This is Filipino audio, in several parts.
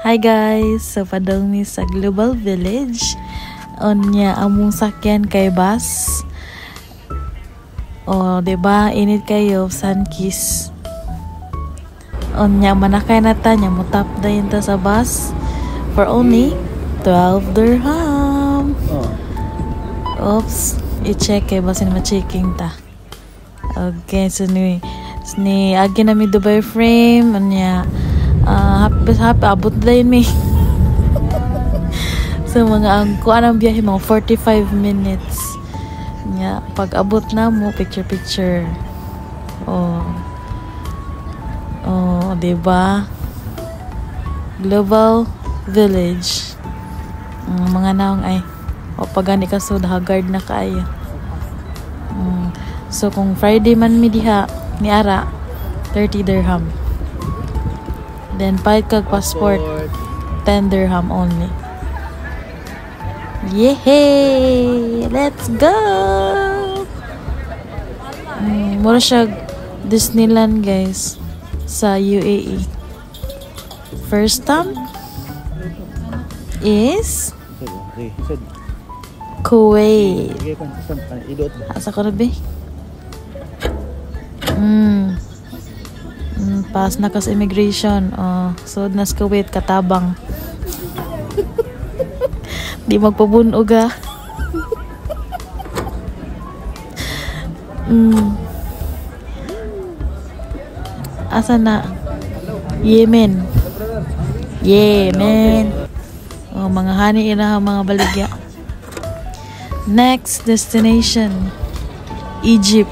Hi guys, so padong mi sa Global Village. Onya among sakyan kay bus. Oh, diba? Init kayo Sunkiss. Onya manakay na ta nya mutap dayon ta sa bus for only 12 dirham. Oops, i-check kay basin ma-checking ta. Okay, so ni agi na mi Dubai frame onya. Happy abot din mi. So mga ang kuan ang biyahe mga 45 minutes. Nya pag abot na mo picture. Oh, diba? Global Village. Mga naong ay pagani ka so hagard na kaayo. So kung Friday man mi diha ni ara 30 dirham. Then pahit kag passport 10 dirham only. Yay! Let's go! Mura siya Disneyland guys sa UAE. First stop is Kuwait. Asa ko na ba? Pas na kas immigration. So nas Kuwait katabang. Di magpabunog ah. Asa na? Yemen. Mga hani ina mga baligya. Next destination Egypt.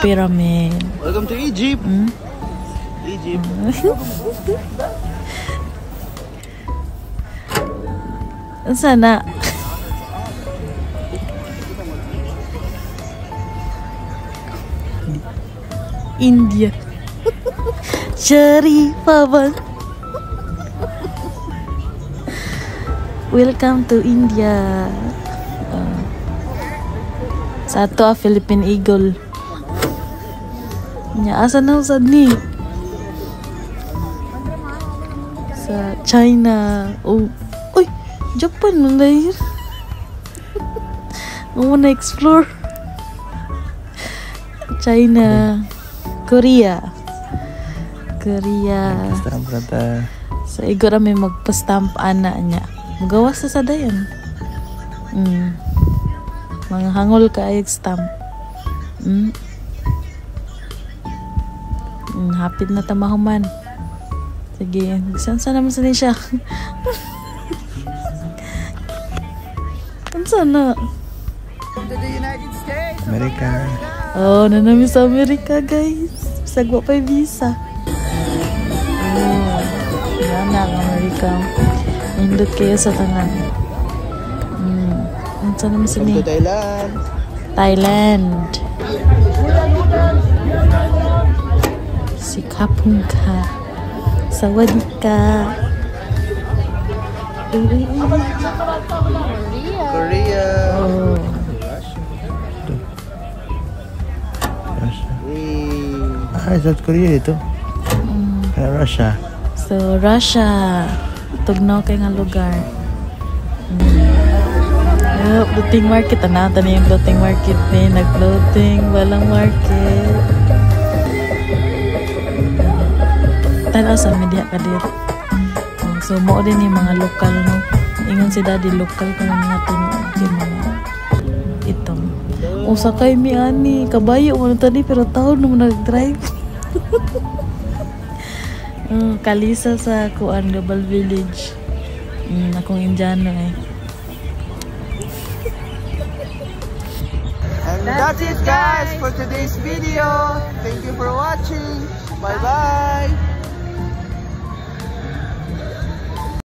Pyramid. Welcome to Egypt. Egypt. Sana. India. Sharifah. Welcome to India. Satu Philippine Eagle. Nya asa na usad ni? Sa China. Uy, Japan man dahil. Muna explore. China. Korea. So igor may magpa-stamp ana nya. Magawas sa dayon. Mga hangol ka ay stamp. Hapit na tamahuman. Sige, saan naman sa siya? Saan na? Amerika. Nanami sa Amerika guys. Sagwa pa yung visa. Yan ang Amerika. Indot kayo sa tangan. Saan naman sa niya? Thailand. Si Kapung ka. Sawadika. Korea. South Korea ito. Russia. So Russia. Tugnaw kay nga lugar. Floating market. Anata na yung floating market ni. Nag-floating. Walang market. Tanaw sa media ka dito. So mo din yung mga lokal no. Ingon si daddy lokal ko na mga tinuod yung mga itong. Sakay mi ani. Kabayo mo na tadi pero taon mo nag-drive. Kalisa sa Kuan Global Village. Akong Indiano eh. And that's it guys for today's video. Thank you for watching. Bye bye.